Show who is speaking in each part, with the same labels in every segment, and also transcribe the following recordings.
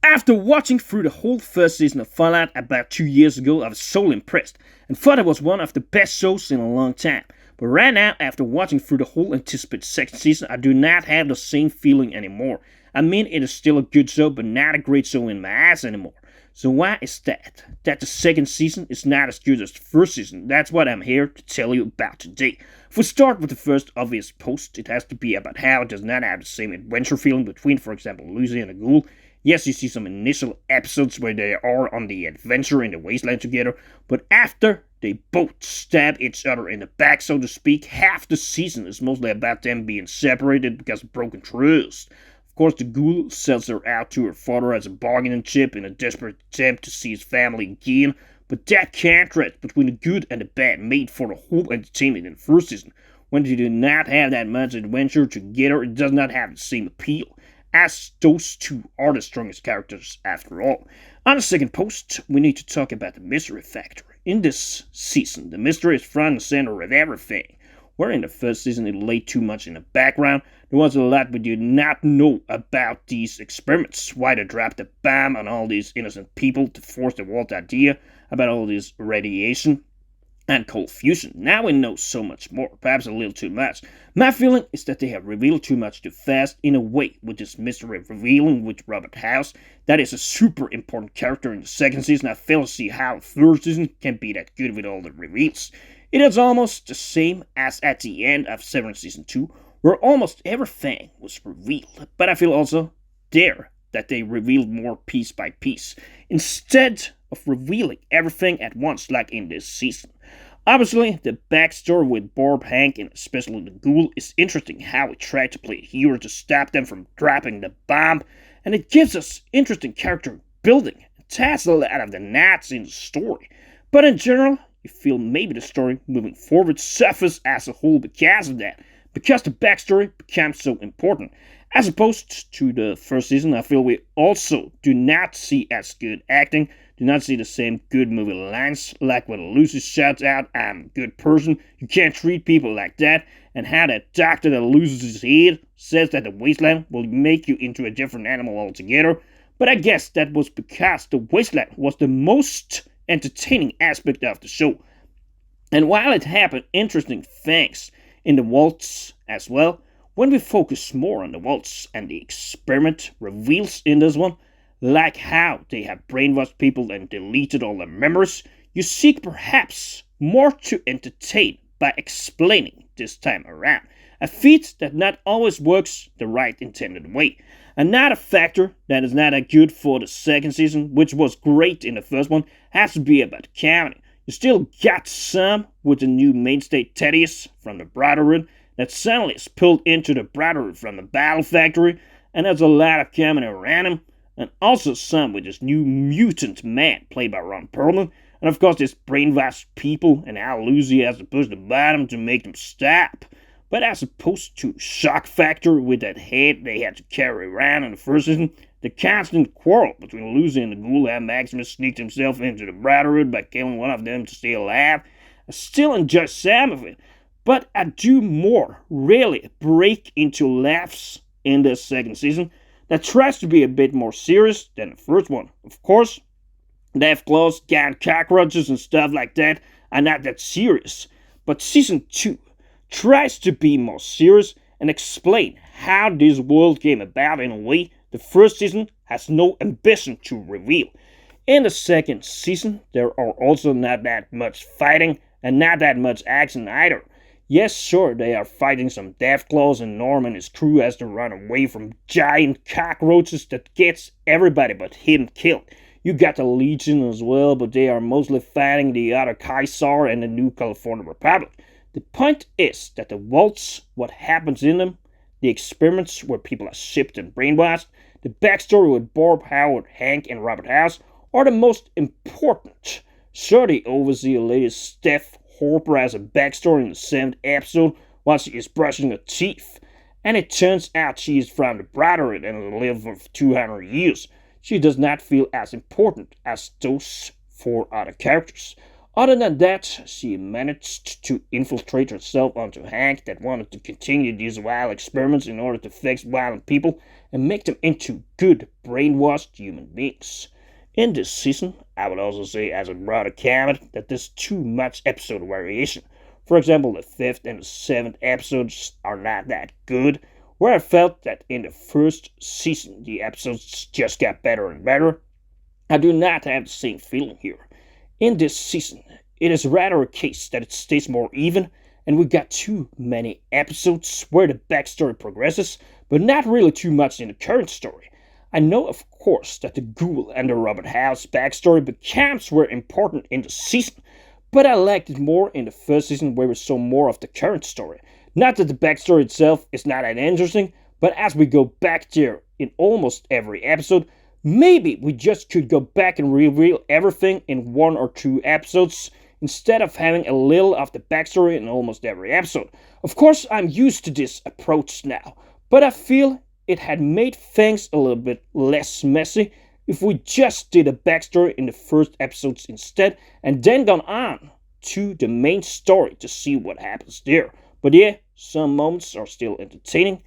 Speaker 1: After watching through the whole first season of Fallout about 2 years ago, I was so impressed and thought it was one of the best shows in a long time. But right now, after watching through the whole anticipated second season, I do not have the same feeling anymore. I mean, it is still a good show, but not a great show in my eyes anymore. So why is that? That the second season is not as good as the first season? That's what I'm here to tell you about today. If we start with the first obvious post, it has to be about how it does not have the same adventure feeling between, for example, Lucy and the Ghoul. Yes, you see some initial episodes where they are on the adventure in the Wasteland together, but after they both stab each other in the back, so to speak, half the season is mostly about them being separated because of broken trust. Of course, the Ghoul sells her out to her father as a bargaining chip in a desperate attempt to see his family again, but that contrast between the good and the bad made for the whole entertainment in the first season. When they do not have that much adventure together, it does not have the same appeal, as those two are the strongest characters after all. On the second post, we need to talk about the mystery factor. In this season, the mystery is front and center of everything. Where in the first season it lay too much in the background, there was a lot we did not know about these experiments. Why they dropped the bomb on all these innocent people to force the world idea about all this radiation and cold fusion. Now we know so much more, perhaps a little too much. My feeling is that they have revealed too much too fast in a way with this mystery of revealing with Robert House. That is a super important character in the second season. I fail to see how the third season can be that good with all the reveals. It is almost the same as at the end of Severance Season 2, where almost everything was revealed. But I feel also there that they revealed more piece by piece, instead of revealing everything at once like in this season. Obviously, the backstory with Barb, Hank, and especially the Ghoul is interesting, how we try to play a hero to stop them from dropping the bomb, and it gives us interesting character building. It takes a lot of the knots in the story. But in general, you feel maybe the story moving forward suffers as a whole because of that, because the backstory becomes so important. As opposed to the first season, I feel we also do not see as good acting, do not see the same good movie lines, like when Lucy shouts out, "I'm a good person, you can't treat people like that," and how that doctor that loses his head says that the Wasteland will make you into a different animal altogether. But I guess that was because the Wasteland was the most entertaining aspect of the show. And while it happened interesting things in the vaults as well, when we focus more on the vaults and the experiment reveals in this one, like how they have brainwashed people and deleted all their memories, you seek perhaps more to entertain by explaining this time around. A feat that not always works the right intended way. Another factor that is not that good for the second season, which was great in the first one, has to be about the comedy. You still got some with the new mainstay Thaddeus from the Brotherhood that suddenly is pulled into the Brotherhood from the Battle Factory, and there's a lot of comedy around him, and also some with this new mutant man played by Ron Perlman, and of course this brainwashed people and how Lucy has to push the bottom to make them stop. But as opposed to shock factor with that head they had to carry around in the first season, the constant quarrel between Lucy and the Ghoul, how Maximus sneaked himself into the Brotherhood by killing one of them to stay alive, I still enjoy some of it, but I do more really break into laughs in this second season that tries to be a bit more serious than the first one. Of course, Death Claws, giant cockroaches and stuff like that are not that serious, but Season 2 tries to be more serious and explain how this world came about in a way the first season has no ambition to reveal. In the second season, there are also not that much fighting and not that much action either. Yes, sure, they are fighting some Deathclaws and Norm and his crew has to run away from giant cockroaches that gets everybody but him killed. You got the Legion as well, but they are mostly fighting the other Kaiser and the New California Republic. The point is that the vaults, what happens in them, the experiments where people are shipped and brainwashed, the backstory with Barb, Howard, Hank, and Robert House are the most important. Sure, they oversee a lady Steph Harper has a backstory in the 7th episode while she is brushing her teeth, and it turns out she is from the Brotherhood and has lived for 200 years. She does not feel as important as those 4 other characters. Other than that, she managed to infiltrate herself onto Hank that wanted to continue these wild experiments in order to fix violent people and make them into good, brainwashed human beings. In this season, I would also say as a broader comment that there's too much episode variation. For example, the 5th and the 7th episodes are not that good, where I felt that in the first season the episodes just got better and better. I do not have the same feeling here. In this season, it is rather a case that it stays more even, and we got too many episodes where the backstory progresses, but not really too much in the current story. I know, of course, that the Ghoul and the Robert House backstory becomes were important in the season, but I liked it more in the first season where we saw more of the current story. Not that the backstory itself is not that interesting, but as we go back there in almost every episode, maybe we just could go back and reveal everything in 1 or 2 episodes instead of having a little of the backstory in almost every episode. Of course, I'm used to this approach now, but I feel it had made things a little bit less messy if we just did a backstory in the first episodes instead and then gone on to the main story to see what happens there. But yeah, some moments are still entertaining,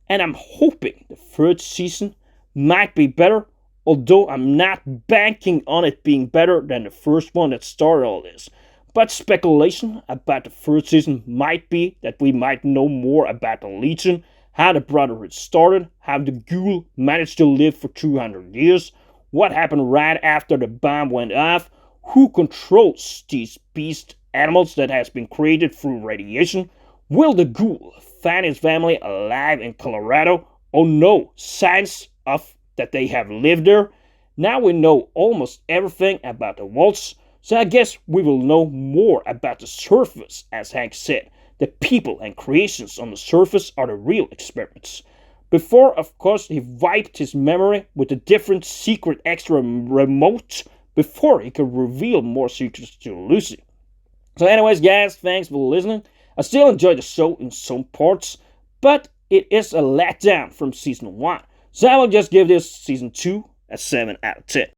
Speaker 1: and I'm hoping the third season might be better, although I'm not banking on it being better than the first one that started all this. But speculation about the third season might be that we might know more about the Legion, how the Brotherhood started, how the Ghoul managed to live for 200 years, what happened right after the bomb went off, who controls these beast animals that has been created through radiation, will the Ghoul find his family alive in Colorado, or no signs of that they have lived there. Now we know almost everything about the Waltz, so I guess we will know more about the surface, as Hank said. The people and creations on the surface are the real experiments. Before, of course, he wiped his memory with a different secret extra remote before he could reveal more secrets to Lucy. So anyways, guys, thanks for listening. I still enjoy the show in some parts, but it is a letdown from season 1. So I will just give this season 2 a 7 out of 10.